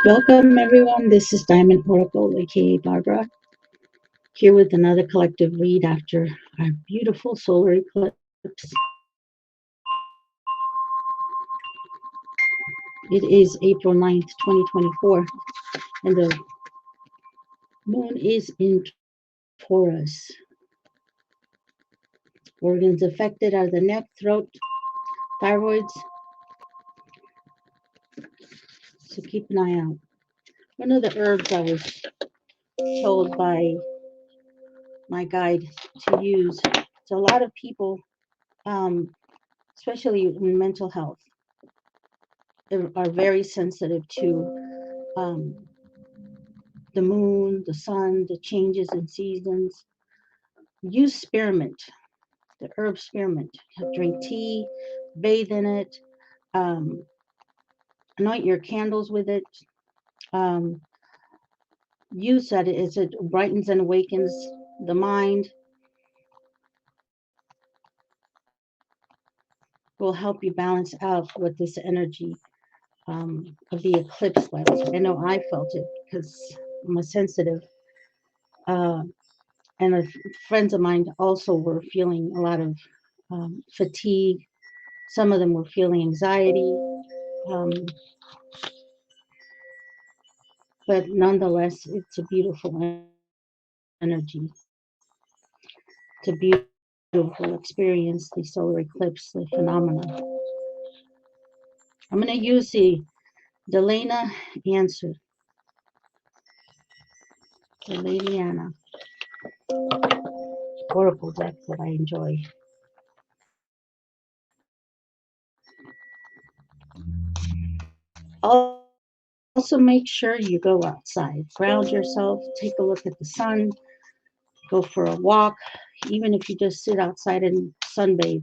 Welcome, everyone. This is Diamond Oracle, aka Barbara, here with another collective read after our beautiful solar eclipse. It is April 9th, 2024, and the moon is in Taurus. Organs affected are the neck, throat, thyroids, so keep an eye out. One of the herbs I was told by my guide to use, so a lot of people, especially in mental health, are very sensitive to the moon, the sun, the changes in seasons. Use spearmint, the herb spearmint. Drink tea, bathe in it, um, anoint your candles with it. Um, Use that as it brightens and awakens the mind. Will help you balance out what this energy of the eclipse was. I know I felt it because I'm a sensitive. Uh, and friends of mine also were feeling a lot of fatigue. Some of them were feeling anxiety, um, but nonetheless, it's a beautiful energy. It's a beautiful experience, the solar eclipse, the phenomena. I'm going to use the Delana answer, the Lady Anna Oracle deck that I enjoy. Also, make sure you go outside, ground yourself, take a look at the sun, go for a walk, even if you just sit outside and sunbathe.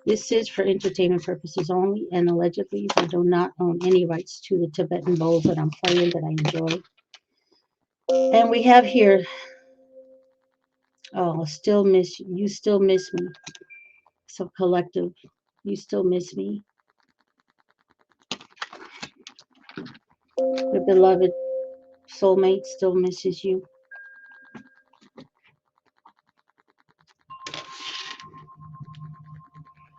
This is for entertainment purposes only, and allegedly, I do not own any rights to the Tibetan bowls that I'm playing that I enjoy. And we have here, oh, still miss you, still miss me. So collective, you still miss me. Your beloved soulmate still misses you.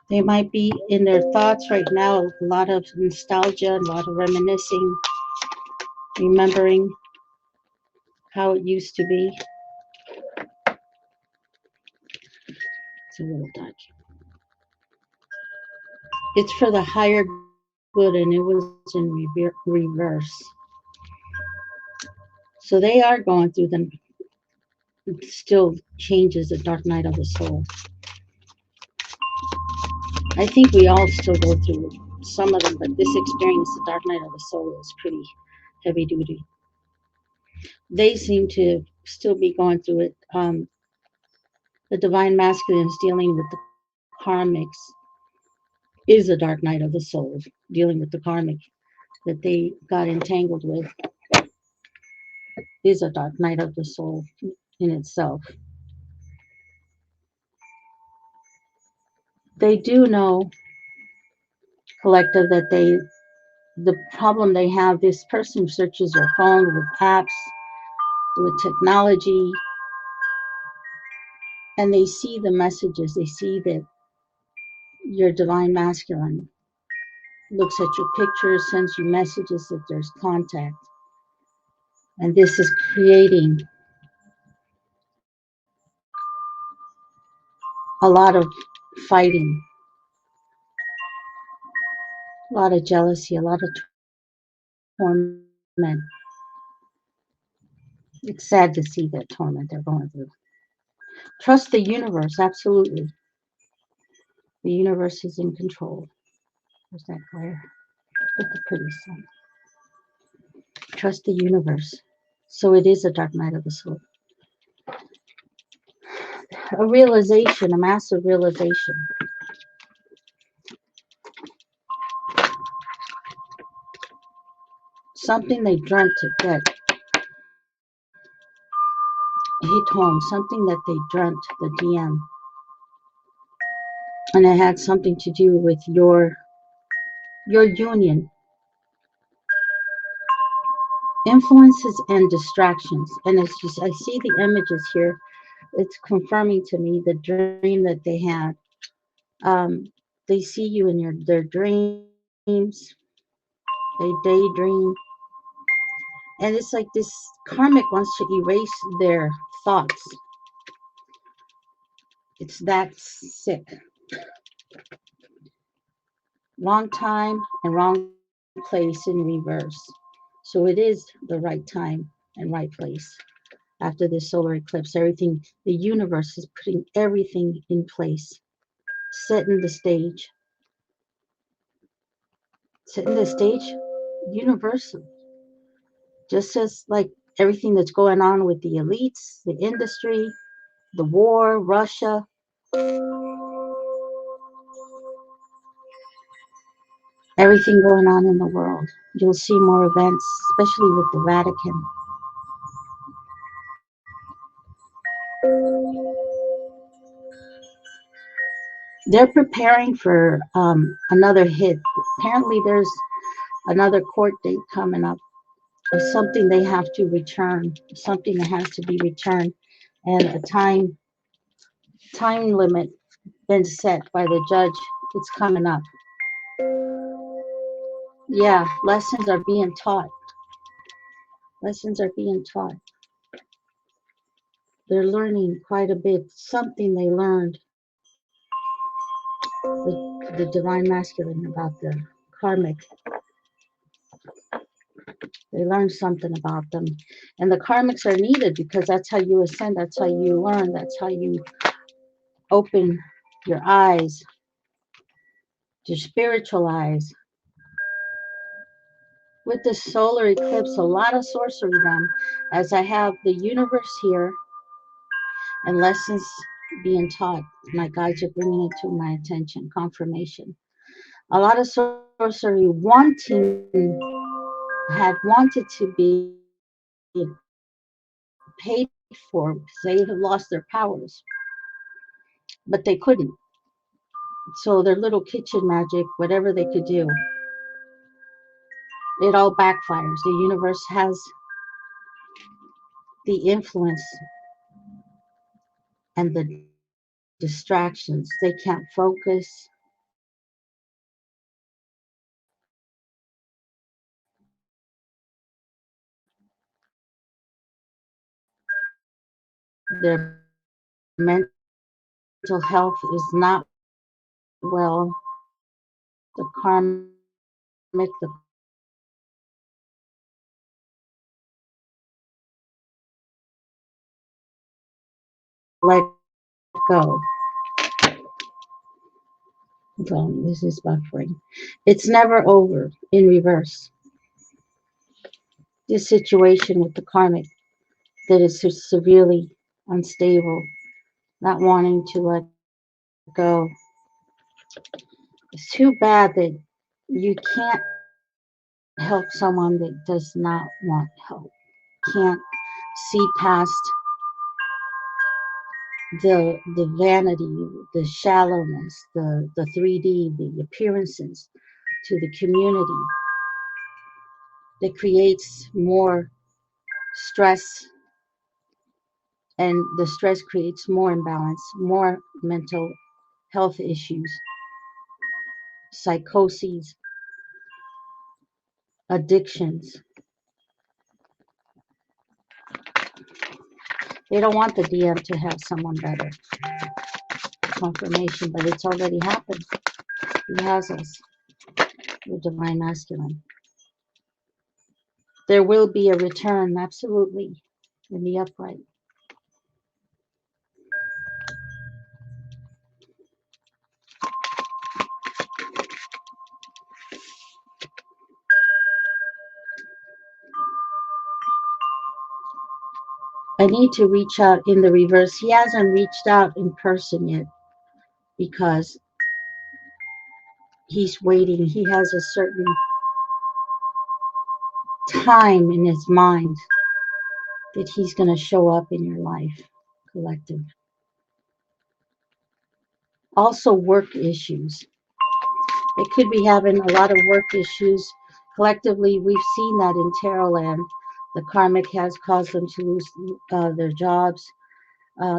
They might be in their thoughts right now, a lot of nostalgia, a lot of reminiscing, remembering how it used to be. It's a little dark. It's for the higher good, and it was in reverse. So they are going through the still changes, the dark night of the soul. I think we all still go through some of them, but this experience, the dark night of the soul, is pretty heavy duty. They seem to still be going through it. The divine masculine is dealing with the karmics, is a dark night of the soul, dealing with the karmic that they got entangled with, is a dark night of the soul in itself. They do know, collective, that the problem they have, this person searches their phone with apps, with technology, and they see the messages. They see that your divine masculine looks at your pictures, sends you messages that there's contact. And this is creating a lot of fighting, a lot of jealousy, a lot of torment. It's sad to see that torment they're going through. Trust the universe, absolutely. The universe is in control. There's that glare with the pretty sun. Trust the universe. So it is a dark night of the soul. A realization, a massive realization. Something they dreamt that hit home, something that they dreamt, the DM, and it had something to do with your union, influences and distractions. And it's just, I see the images here. It's confirming to me the dream that they had. Um, they see you in their dreams. They daydream, and it's like this karmic wants to erase their thoughts. It's that sick. Wrong time and wrong place in reverse. So it is the right time and right place. After this solar eclipse, everything, the universe is putting everything in place, setting the stage, setting the stage universal. Just as like everything that's going on with the elites, the industry, the war, Russia, everything going on in the world. You'll see more events, especially with the Vatican. They're preparing for another hit. Apparently, there's another court date coming up of something they have to return, something that has to be returned, and a time limit been set by the judge. It's coming up. Yeah, lessons are being taught. Lessons are being taught. They're learning quite a bit. Something they learned, the divine masculine, about the karmic. They learned something about them. And the karmics are needed because that's how you ascend, that's how you learn, that's how you open your eyes, your spiritual eyes. With the solar eclipse, a lot of sorcery done, as I have the universe here and lessons being taught. My guides are bringing it to my attention, confirmation. A lot of sorcery had wanted to be paid for because they had lost their powers, but they couldn't. So their little kitchen magic, whatever they could do, it all backfires. The universe has the influence and the distractions. They can't focus. Their mental health is not well. The karmic, the let go. Hold, this is buffering. It's never over in reverse. This situation with the karmic that is so severely unstable, not wanting to let go. It's too bad that you can't help someone that does not want help. Can't see past the vanity, the shallowness, the 3D, the appearances to the community that creates more stress, and the stress creates more imbalance, more mental health issues, psychoses, addictions. They don't want the DM to have someone better confirmation, but it's already happened. He has us, the divine masculine. There will be a return, absolutely, in the upright. I need to reach out in the reverse. He hasn't reached out in person yet because he's waiting. He has a certain time in his mind that he's going to show up in your life, collective. Also work issues. They could be having a lot of work issues. Collectively, we've seen that in Tarot Land. The karmic has caused them to lose their jobs.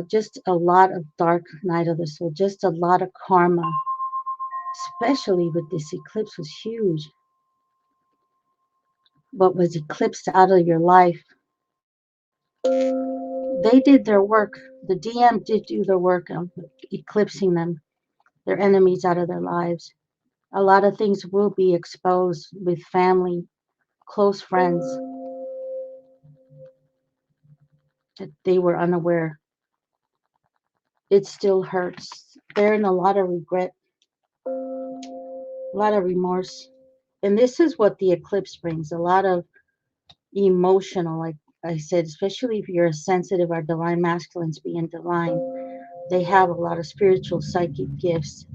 Just a lot of dark night of the soul. Just a lot of karma, especially with this eclipse was huge. What was eclipsed out of your life, they did their work. The DM did do their work of eclipsing them, their enemies out of their lives. A lot of things will be exposed with family, close friends that they were unaware. It still hurts. They're in a lot of regret, a lot of remorse. And this is what the eclipse brings, a lot of emotional, like I said, especially if you're a sensitive or divine masculines being divine, they have a lot of spiritual psychic gifts.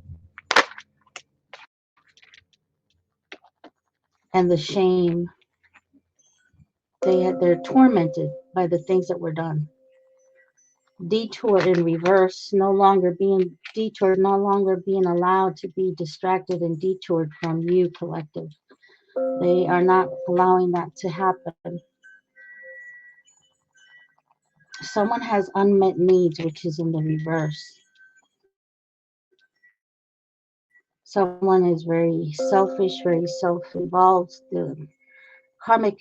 And the shame, they're tormented by the things that were done. Detour in reverse, no longer being detoured, no longer being allowed to be distracted and detoured from you, collective. They are not allowing that to happen. Someone has unmet needs, which is in the reverse. Someone is very selfish, very self-involved. The karmic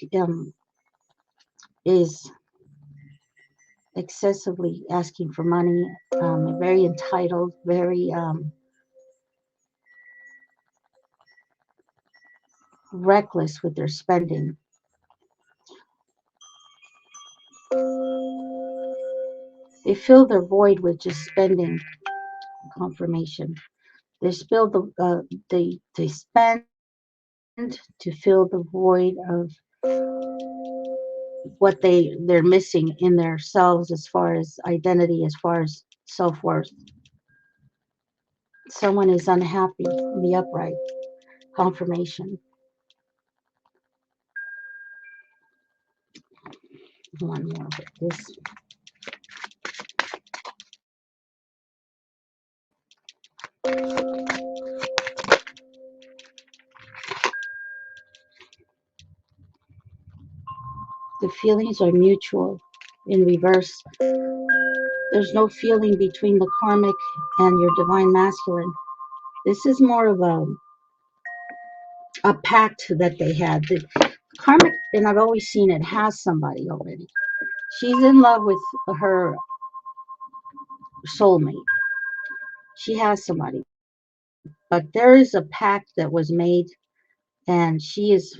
is excessively asking for money, very entitled, very reckless with their spending. They fill their void with just spending. Confirmation. They spill they spend to fill the void of what they're missing in themselves as far as identity, as far as self-worth. Someone is unhappy in the upright. Confirmation. One more of this. The feelings are mutual in reverse. There's no feeling between the karmic and your divine masculine. This is more of a pact that they had. The karmic, and I've always seen it, has somebody already. She's in love with her soulmate. She has somebody. But there is a pact that was made, and she is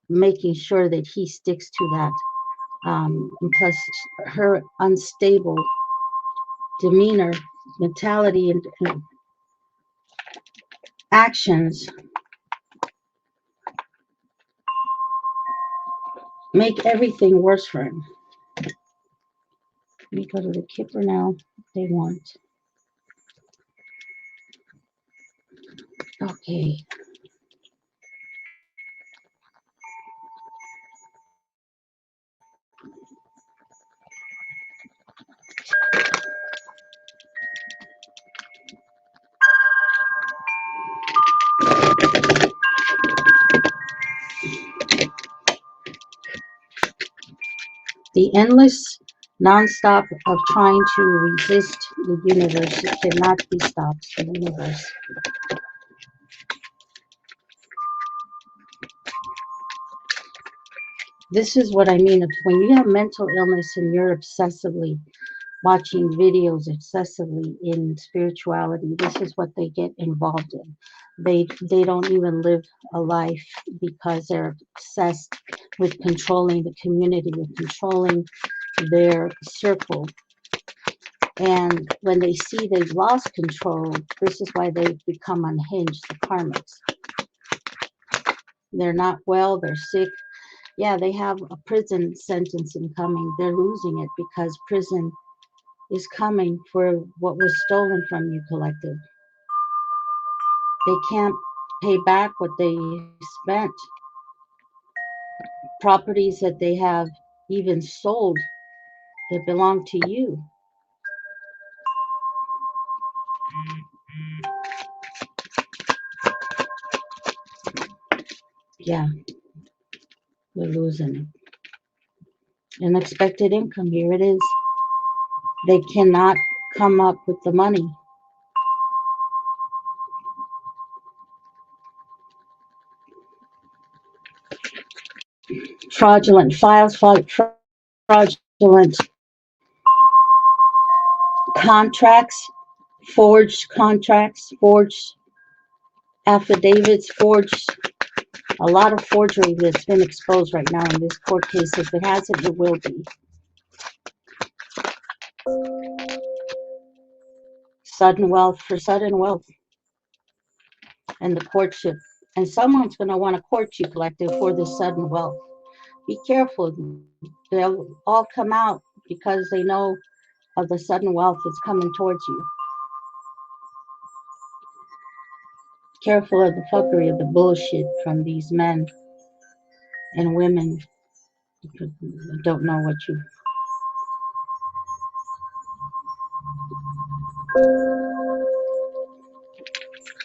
making sure that he sticks to that. And plus, her unstable demeanor, mentality, and actions make everything worse for him. Let me go to the Kipper now. They want. Okay. The endless non-stop of trying to resist the universe, it cannot be stopped, the universe. This is what I mean. When you have mental illness and you're obsessively watching videos, excessively in spirituality, this is what they get involved in. They don't even live a life because they're obsessed with controlling the community, with controlling their circle. And when they see they've lost control, this is why they've become unhinged, the karmics. They're not well, they're sick. Yeah, they have a prison sentence incoming. They're losing it because prison is coming for what was stolen from you, collective. They can't pay back what they spent. Properties that they have even sold that belong to you. Yeah, we're losing it. Unexpected income, here it is. They cannot come up with the money. Fraudulent files, fraudulent contracts, forged affidavits, forged a lot of forgery that's been exposed right now in this court case. If it hasn't, it will be. Sudden wealth for sudden wealth and the courtship. And someone's going to want to court you, collective, for this sudden wealth. Be careful. They'll all come out because they know of the sudden wealth that's coming towards you. Careful of the fuckery, of the bullshit from these men and women who don't know what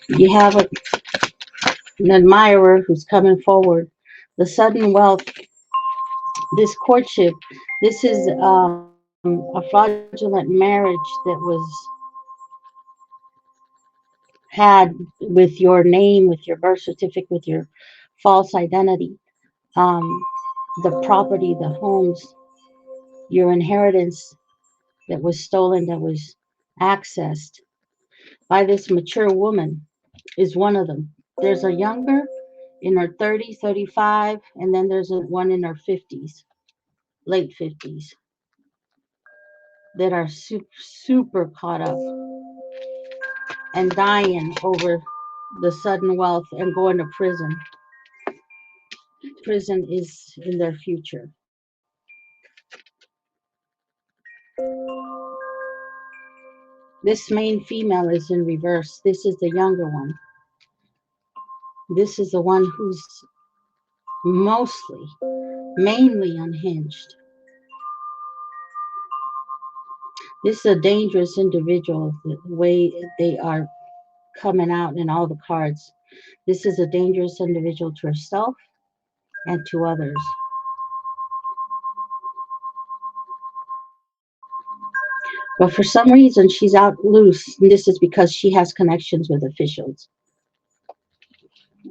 you have an admirer who's coming forward. The sudden wealth, this courtship, this is a fraudulent marriage that was had with your name, with your birth certificate, with your false identity. The property, the homes, your inheritance that was stolen, that was accessed by this mature woman is one of them. There's a younger in her 30s, 35, and then there's one in her 50s, late 50s, that are super caught up and dying over the sudden wealth and going to prison. Prison is in their future. This main female is in reverse. This is the younger one. This is the one who's mainly unhinged. This is a dangerous individual, the way they are coming out in all the cards. This is a dangerous individual to herself and to others. But for some reason, she's out loose. And this is because she has connections with officials.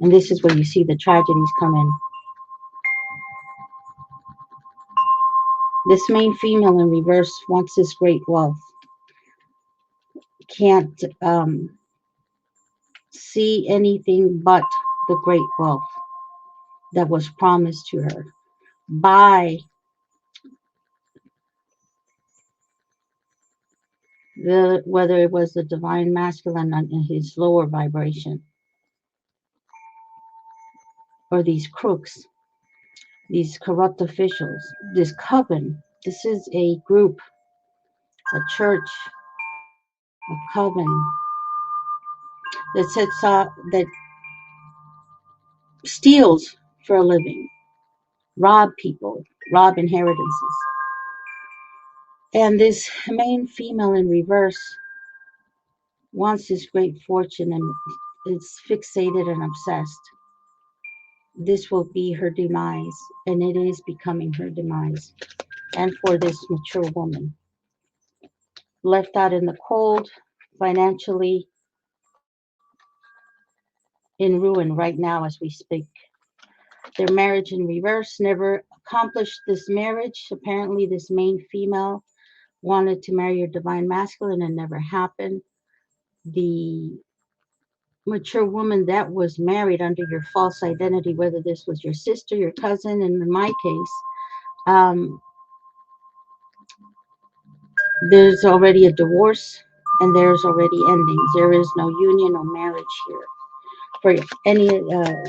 And this is where you see the tragedies come in. This main female in reverse wants this great wealth. Can't see anything but the great wealth that was promised to her by whether it was the divine masculine in his lower vibration or these crooks, these corrupt officials, this coven. This is a group, a church, a coven that sets up, that steals for a living, rob people, rob inheritances. And this main female in reverse wants this great fortune and is fixated and obsessed. This will be her demise, and it is becoming her demise. And for this mature woman, left out in the cold, financially in ruin right now as we speak. Their marriage in reverse never accomplished this marriage. Apparently, this main female wanted to marry your divine masculine and never happened. The mature woman that was married under your false identity, whether this was your sister, your cousin, and in my case, there's already a divorce and there's already endings. There is no union, no marriage here for any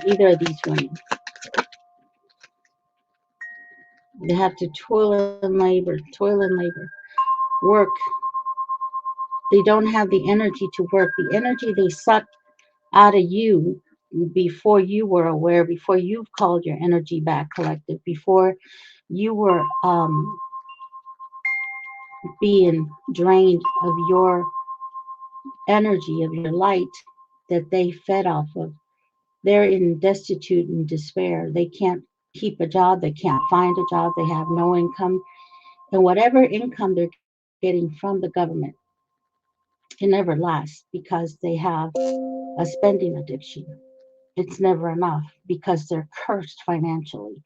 either of these women. They have to toil and labor, work. They don't have the energy to work. The energy they sucked out of you before you were aware, before you've called your energy back, collective, before you were being drained of your energy, of your light that they fed off of. They're in destitute and despair. They can't keep a job. They can't find a job. They have no income. And whatever income they're getting from the government, it never lasts because they have a spending addiction. It's never enough because they're cursed financially.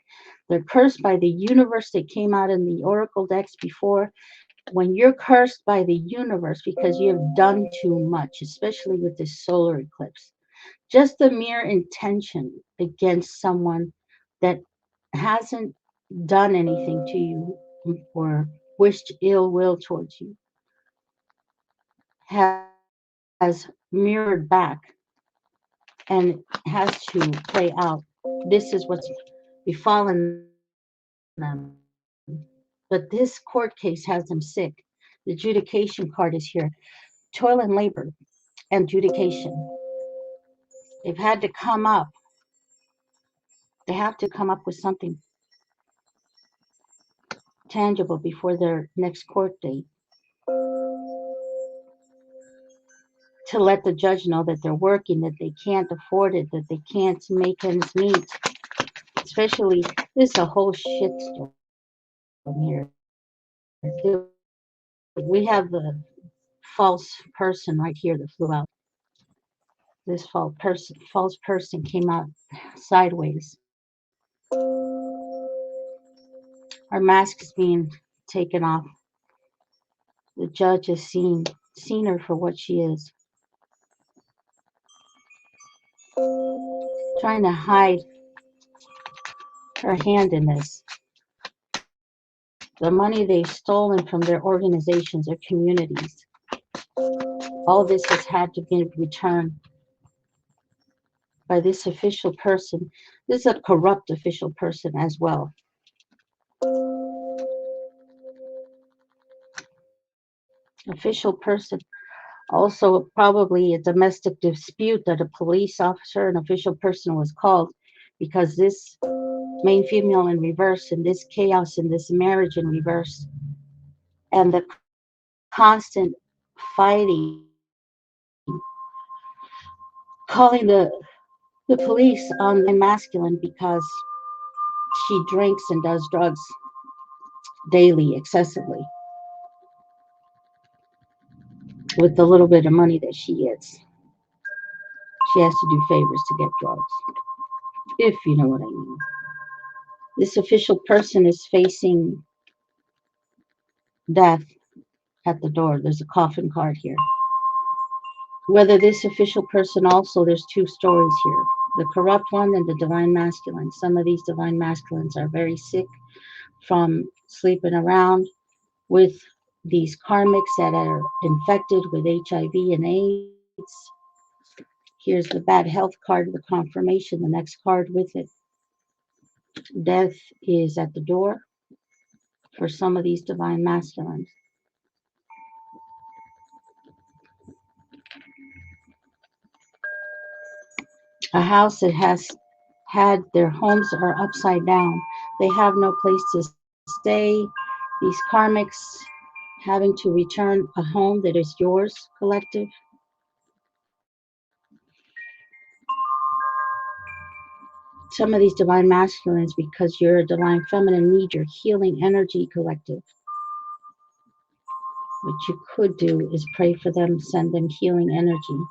They're cursed by the universe that came out in the oracle decks before. When you're cursed by the universe because you have done too much, especially with this solar eclipse, just the mere intention against someone that hasn't done anything to you or wished ill will towards you has mirrored back and has to play out. This is what's befallen them. But this court case has them sick. The adjudication card is here. Toil and labor and adjudication. They've had to come up. They have to come up with something tangible before their next court date to let the judge know that they're working, that they can't afford it, that they can't make ends meet. Especially, this is a whole shitstorm here. We have the false person right here that flew out. This false person came out sideways. Our mask is being taken off. The judge has seen her for what she is, trying to hide her hand in this. The money they've stolen from their organizations, their communities, all this has had to be returned by this official person. This is a corrupt official person as well. Official person, also probably a domestic dispute that a police officer, an official person was called because this main female in reverse and this chaos in this marriage in reverse and the constant fighting, calling the police on the divine masculine because she drinks and does drugs daily, excessively, with the little bit of money that she gets. She has to do favors to get drugs, if you know what I mean. This official person is facing death at the door. There's a coffin card here. Whether this official person also, there's two stories here, the corrupt one and the divine masculine. Some of these divine masculines are very sick from sleeping around with these karmics that are infected with HIV and AIDS. Here's the bad health card, the confirmation, the next card with it. Death is at the door for some of these divine masculines. A house that has had their homes are upside down. They have no place to stay. These karmics having to return a home that is yours, collective. Some of these divine masculines, because you're a divine feminine, need your healing energy, collective. What you could do is pray for them, send them healing energy.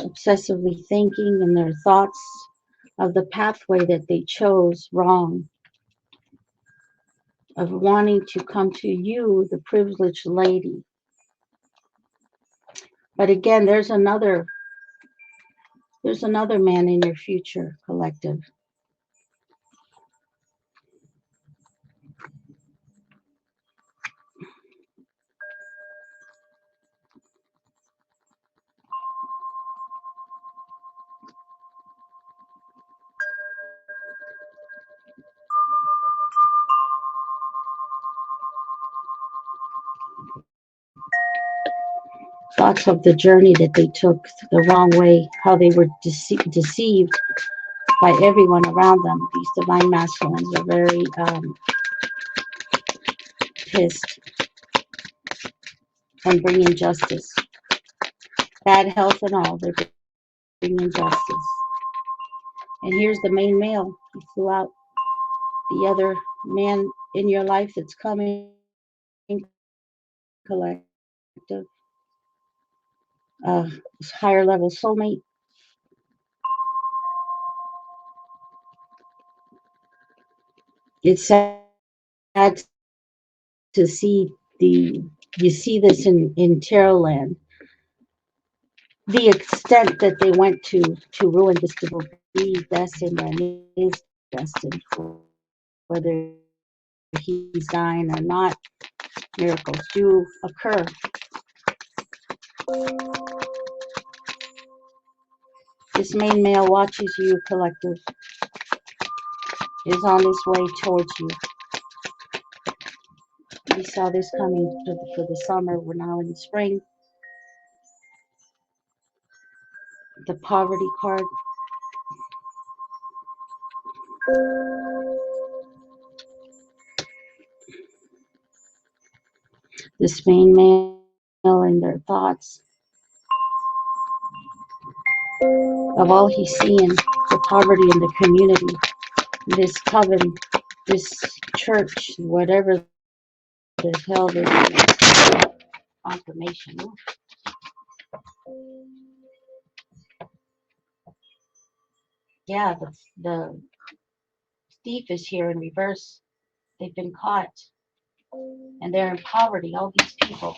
Obsessively thinking in their thoughts of the pathway that they chose wrong, of wanting to come to you, the privileged lady. But again, there's another man in your future, collective. Thoughts of the journey that they took the wrong way, how they were deceived by everyone around them. These divine masculines are very pissed and bringing justice. bad health and all. They're bringing justice. And here's the main male. He flew out the other man in your life that's coming, collective, higher level soulmate. It's sad to see you see this in Tarot land, the extent that they went to ruin this to be destined and is destined for whether he's dying or not. Miracles do occur. This main male watches you, collective, is on his way towards you. We saw this coming for the summer. We're now in the spring. The poverty card. This main male in their thoughts of all he's seeing, the poverty in the community, this coven, this church, whatever the hell this is. Confirmation. Yeah, the thief is here in reverse. They've been caught and they're in poverty. All these people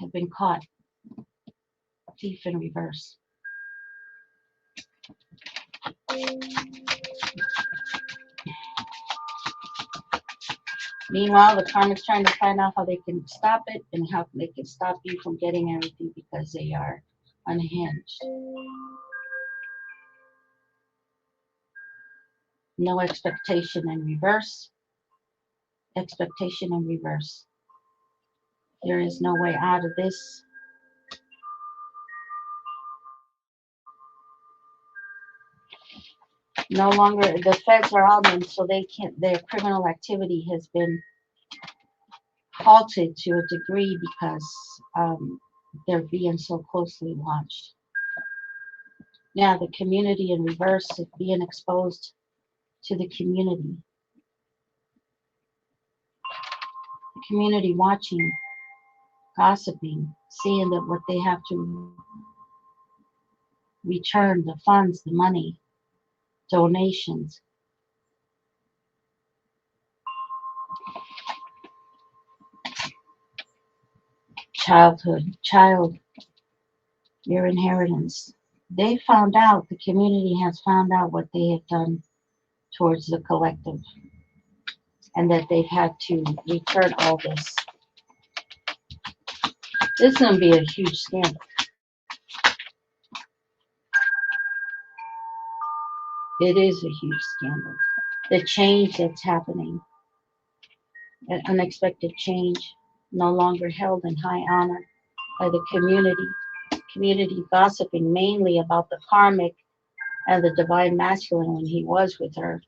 have been caught. Thief in reverse. Meanwhile, the karmic's trying to find out how they can stop it and how they can stop you from getting everything because they are unhinged. No expectation in reverse. Expectation in reverse. There is no way out of this. No longer, the feds are on them, so they can't, their criminal activity has been halted to a degree because they're being so closely watched. Now the community in reverse is being exposed to the community. The community watching, gossiping, seeing that what they have to return, the funds, the money, donations. Child, your inheritance. They found out, the community has found out what they have done towards the collective and that they've had to return all this. This is going to be a huge scandal. It is a huge scandal. The change that's happening, an unexpected change, no longer held in high honor by the community. Community gossiping mainly about the karmic and the divine masculine when he was with her.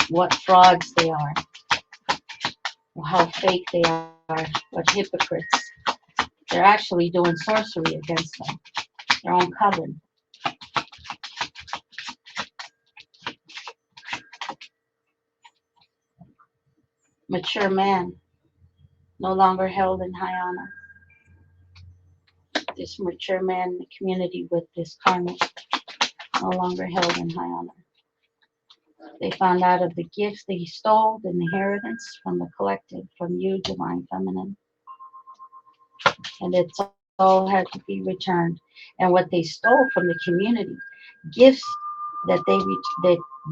What frauds they are, how fake they are, what hypocrites. They're actually doing sorcery against them, their own coven. Mature man, no longer held in high honor. This mature man in the community with this karmic, no longer held in high honor. They found out of the gifts that he stole, the inheritance from the collective, from you, divine feminine. And it's all had to be returned. And what they stole from the community, gifts that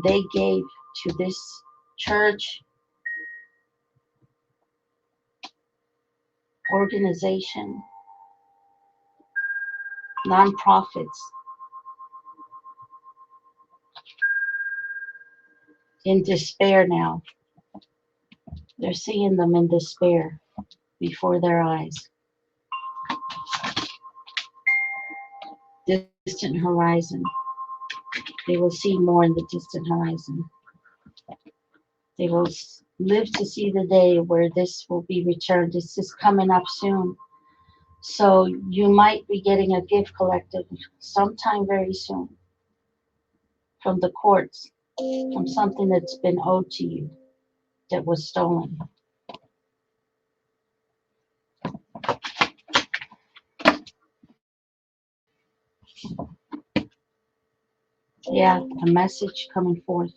they gave to this church, organization, nonprofits, in despair now. They're seeing them in despair before their eyes. Distant horizon. They will see more in the distant horizon. They will live to see the day where this will be returned. This is coming up soon. So you might be getting a gift collective sometime very soon from the courts, from something that's been owed to you that was stolen. Yeah, a message coming forth.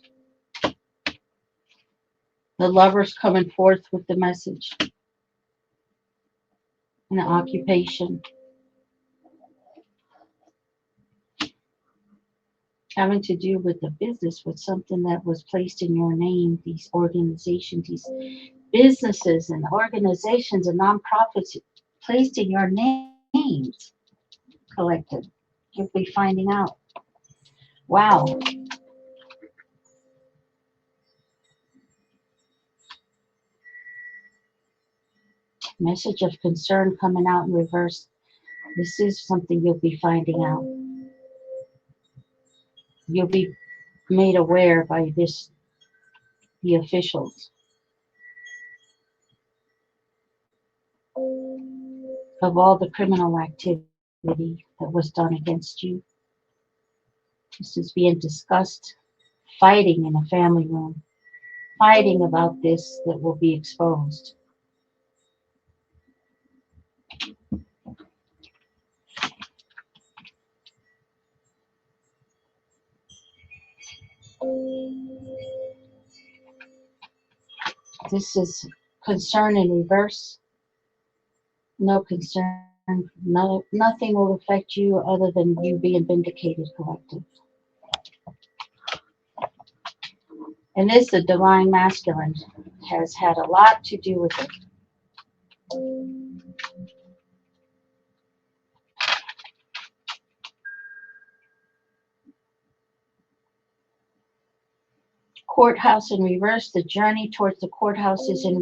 The lover's coming forth with the message. An occupation having to do with the business, with something that was placed in your name, these organizations, these businesses and organizations and nonprofits placed in your names, collected. You'll be finding out. Wow. Message of concern coming out in reverse. This is something you'll be finding out. You'll be made aware by the officials of all the criminal activity that was done against you. This is being discussed, fighting in a family room, fighting about this that will be exposed. This is concern in reverse. No concern. No, nothing will affect you other than you being vindicated, collective. And this, the divine masculine, has had a lot to do with it. Courthouse in reverse. The journey towards the courthouse is in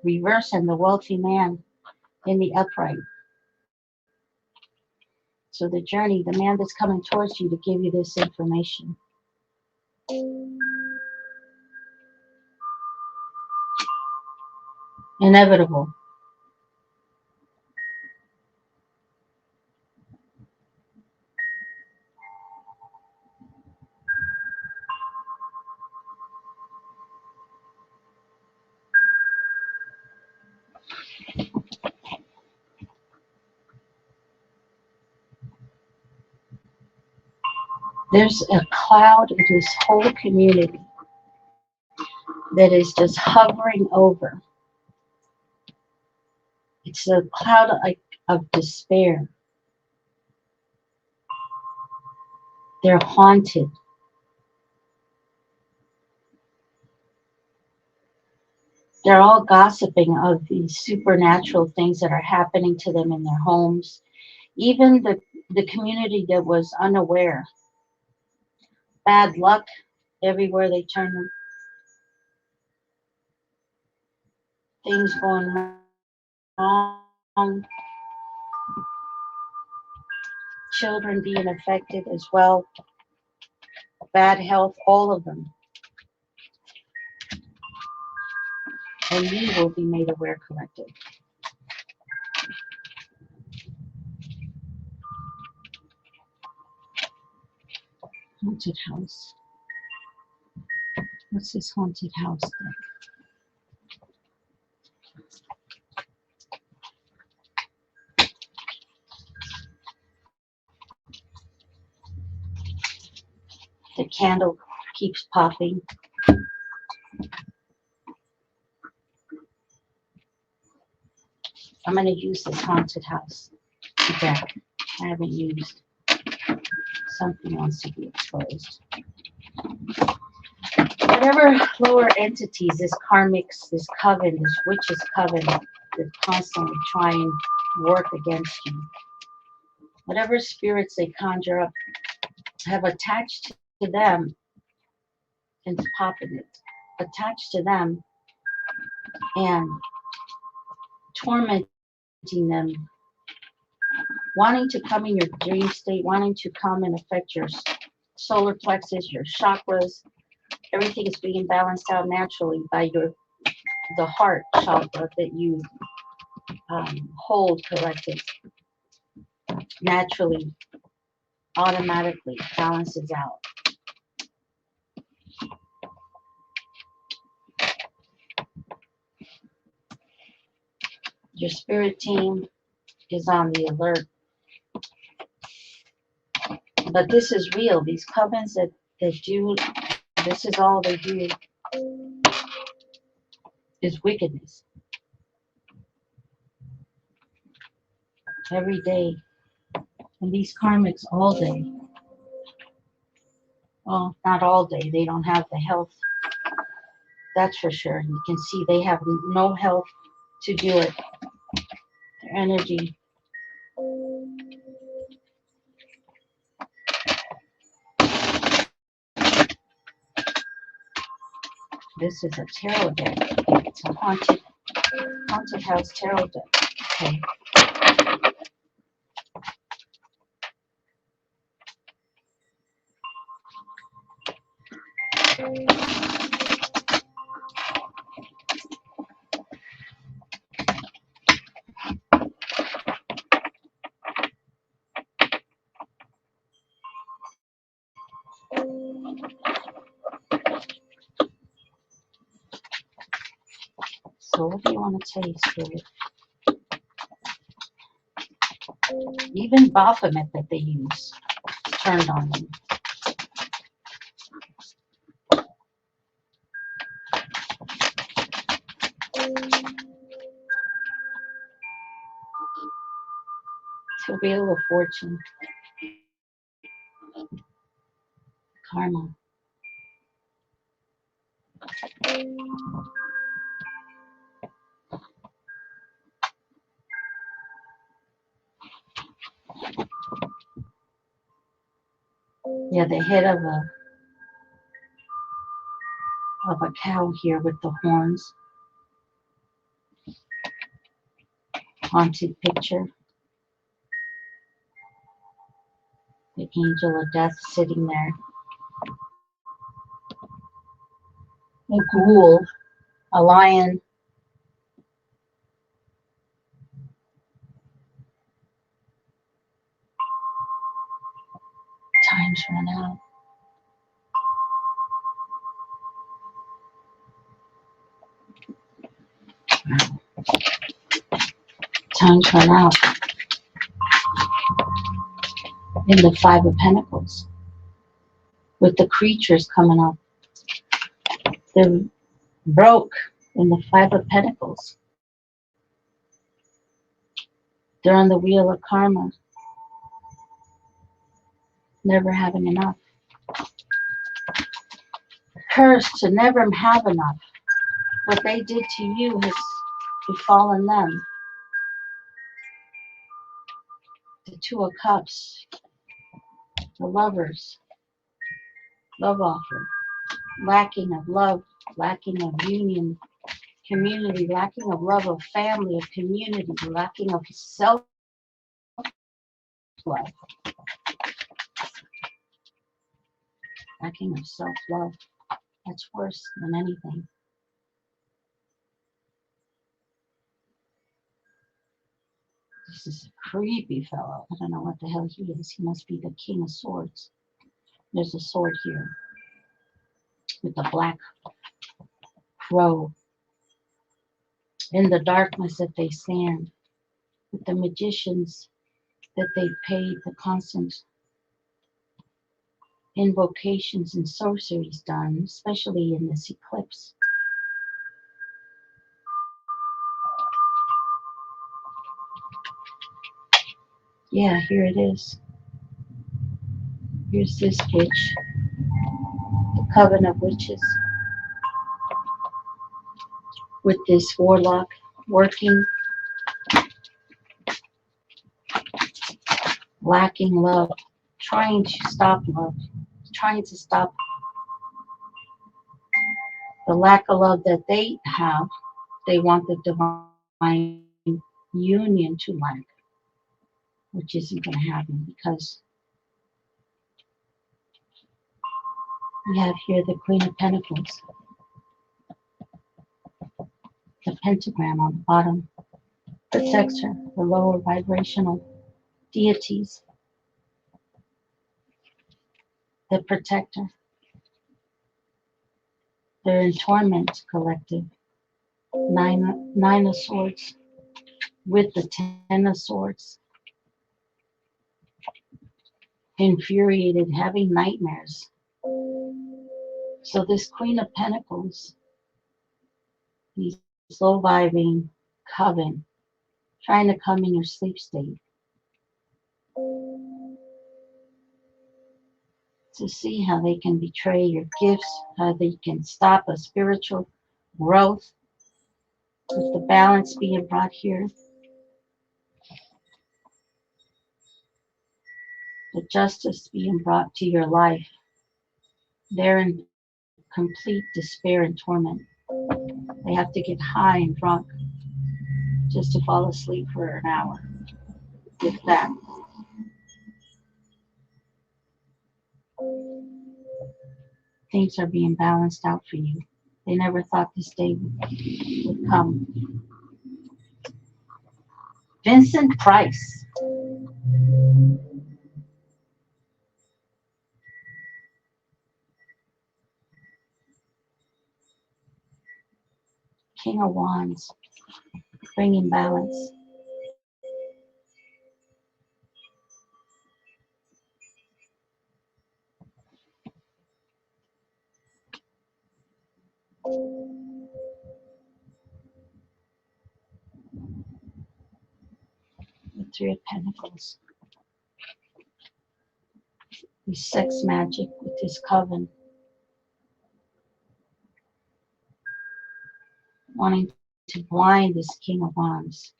reverse, and the wealthy man in the upright. So the journey, the man that's coming towards you to give you this information. Inevitable. There's a cloud in this whole community that is just hovering over. It's a cloud of despair. They're haunted. They're all gossiping of these supernatural things that are happening to them in their homes. Even the community that was unaware. Bad luck everywhere they turn. Things going wrong. Children being affected as well. Bad health, all of them. And you will be made aware, collective. Haunted house. What's this haunted house thing? The candle keeps popping. I'm going to use this haunted house deck. I haven't used. Something wants to be exposed. Whatever lower entities, this karmics, this coven, this witch's coven that constantly try and work against you. Whatever spirits they conjure up have attached to them, and popping it, attached to them and tormenting them, wanting to come in your dream state, wanting to come and affect your solar plexus, your chakras. Everything is being balanced out naturally by the heart chakra that you hold collected. naturally, automatically balances out. Your spirit team is on the alert. But this is real. These covens that do, this is all they do is wickedness. Every day. And these karmics all day. Well, not all day. They don't have the health. That's for sure. You can see they have no health to do it. Their energy. This is a tarot deck. It's a haunted house tarot deck. Okay. So what do you want to tell you, Spirit? Even Baphomet that they use turned on them. To Wheel of Fortune. Karma. Yeah, the head of a cow here with the horns. Haunted picture. The angel of death sitting there. A ghoul. A lion. Time's run out. Time's run out. In the Five of Pentacles. With the creatures coming up. They're broke in the Five of Pentacles. They're on the wheel of karma. Never having enough. Cursed to never have enough. What they did to you has befallen them. The Two of Cups. The Lovers. Love offer. Lacking of love. Lacking of union. Community. Lacking of love of family. Of community. Lacking of self-love. Lacking of self-love. That's worse than anything. This is a creepy fellow. I don't know what the hell he is. He must be the King of Swords. There's a sword here with the black crow. In the darkness that they stand, with the magicians that they paid the constant invocations and sorceries done, especially in this eclipse. Yeah, here it is. Here's this witch, the Coven of Witches, with this warlock working, lacking love, trying to stop love, trying to stop the lack of love that they have. They want the divine union to lack, which isn't going to happen because we have here the Queen of Pentacles, the pentagram on the bottom protects her, the lower vibrational deities, the protector. They're in torment collective. Nine of Swords with the Ten of Swords. Infuriated, having nightmares. So this Queen of Pentacles, these low vibing coven, trying to come in your sleep state to see how they can betray your gifts, how they can stop a spiritual growth with the balance being brought here, the justice being brought to your life. They're in complete despair and torment. They have to get high and drunk just to fall asleep for an hour, if that. Things are being balanced out for you. They never thought this day would come. Vincent Price. King of Wands, bringing balance. The Three of Pentacles. The sex magic with this coven. Wanting to blind this King of Wands.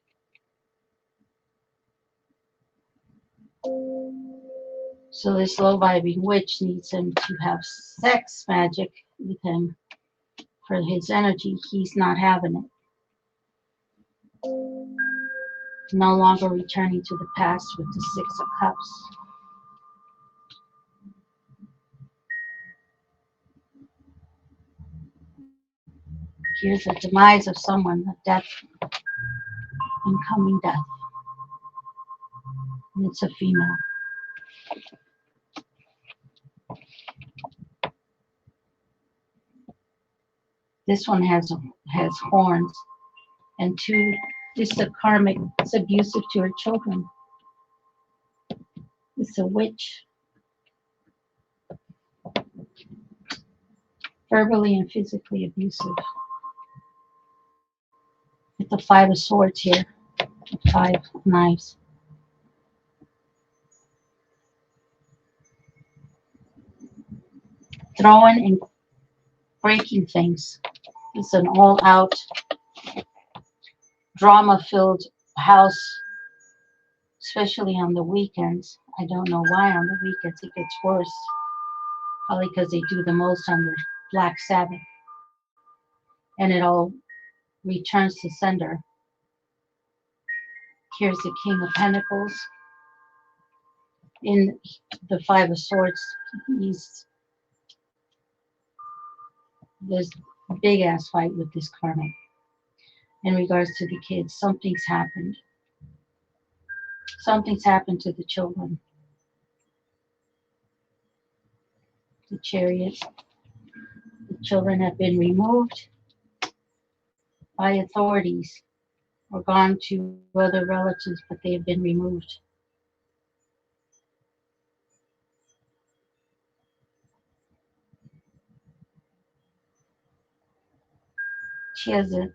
So this low vibing witch needs him to have sex magic with him for his energy. He's not having it. No longer returning to the past with the Six of Cups. Here's the demise of someone, a death, incoming death. And it's a female. This one has horns and two. This is a karmic. It's abusive to her children. It's a witch. Verbally and physically abusive. With the Five of Swords here. The Five of Knives. Throwing and breaking things. It's an all-out, drama-filled house, especially on the weekends. I don't know why on the weekends it gets worse. Probably because they do the most on the Black Sabbath. And it all returns to sender. Here's the King of Pentacles. In the Five of Swords, there's a big ass fight with this karmic. In regards to the kids, something's happened. Something's happened to the children. The Chariot. The children have been removed by authorities or gone to other relatives, but they have been removed. She has a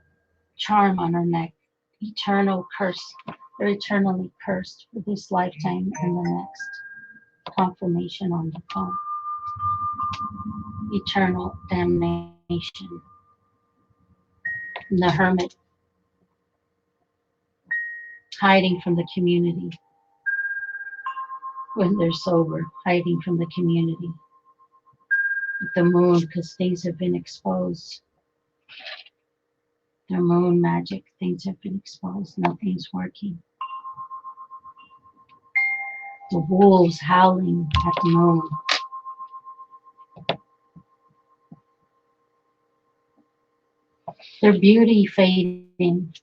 charm on her neck. Eternal curse. They're eternally cursed for this lifetime and the next. Confirmation on the phone. Eternal damnation. And the Hermit. Hiding from the community. When they're sober. Hiding from the community. With the Moon, because things have been exposed. Their moon magic, things have been exposed. Nothing's working. The wolves howling at the moon. Their beauty fading.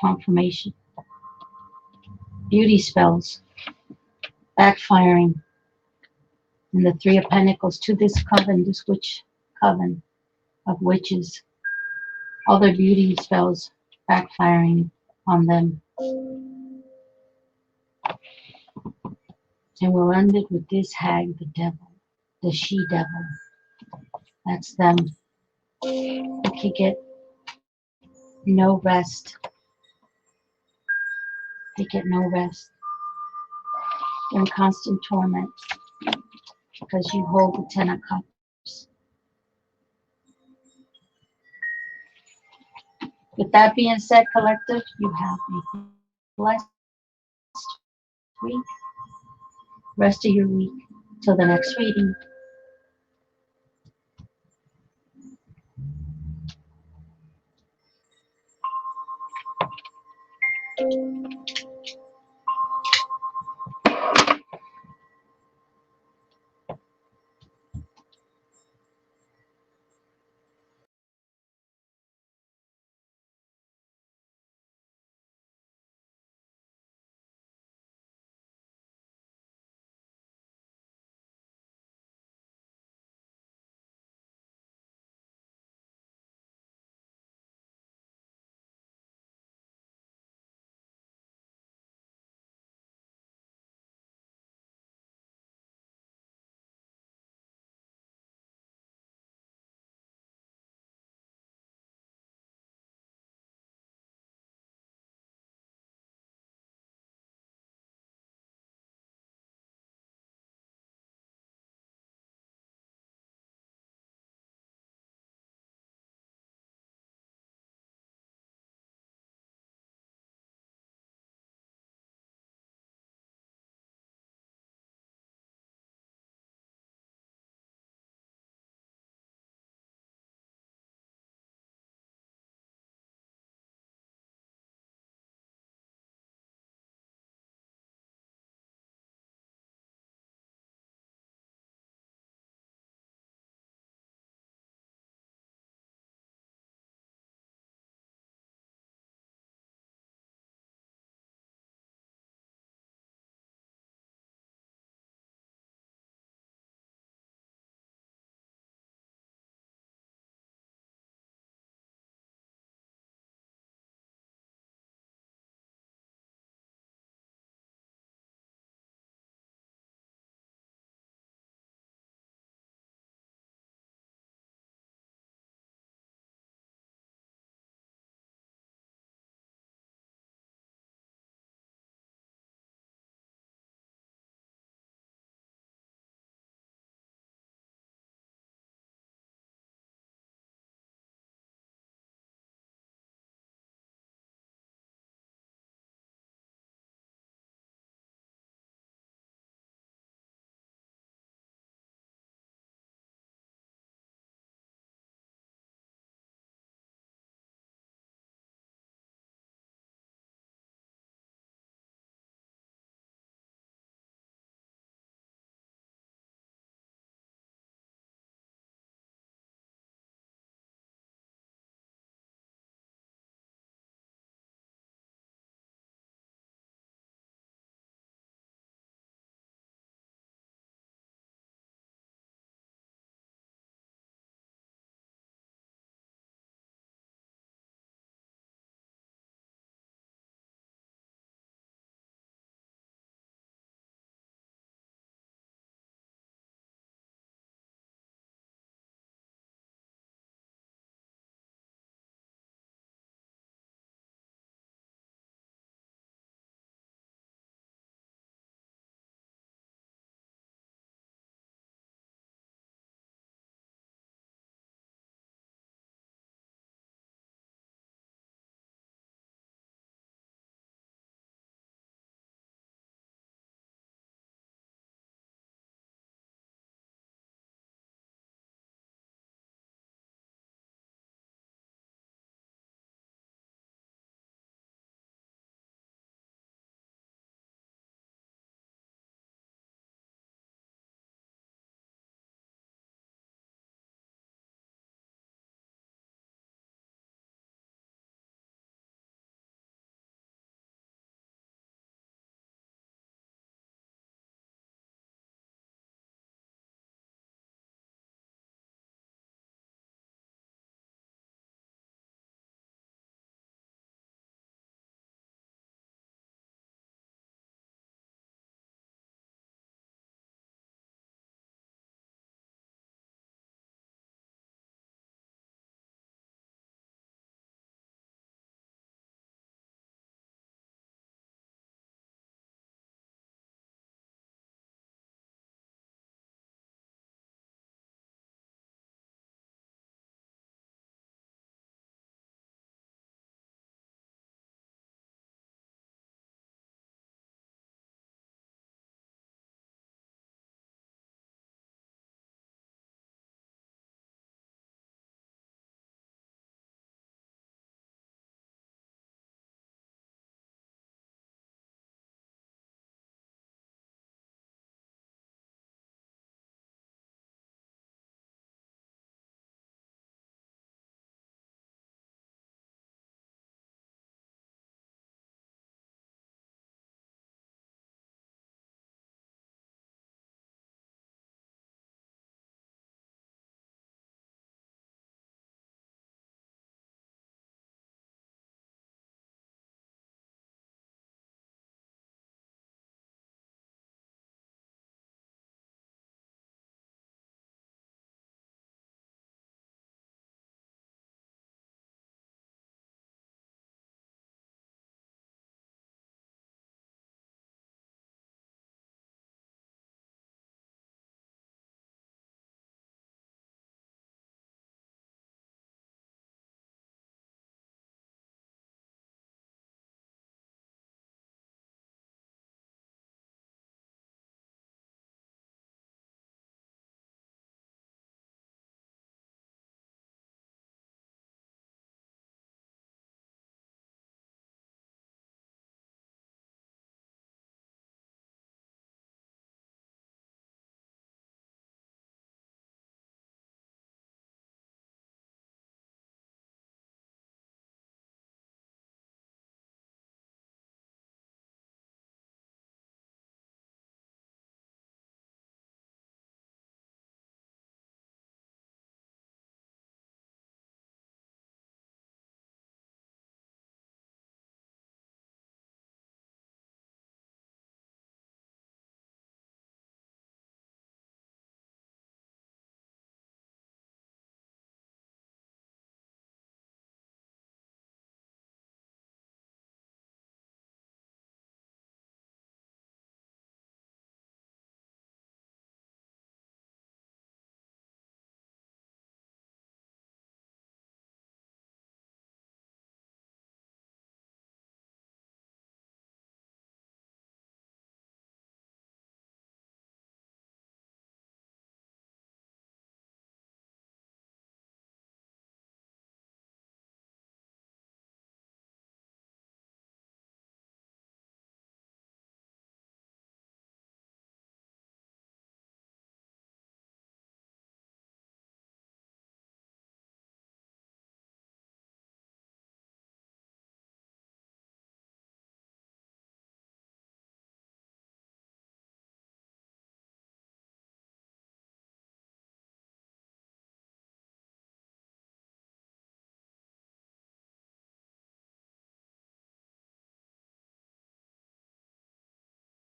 Confirmation. beauty spells backfiring, and the Three of Pentacles to this coven, this witch coven of witches, all their beauty spells backfiring on them. And we'll end it with this hag, the devil, the she-devil. That's them. They could get no rest. They get no rest. They're in constant torment because you hold the Ten of Cups. With that being said, collective, you have a blessed week. Rest of your week. Till the next reading.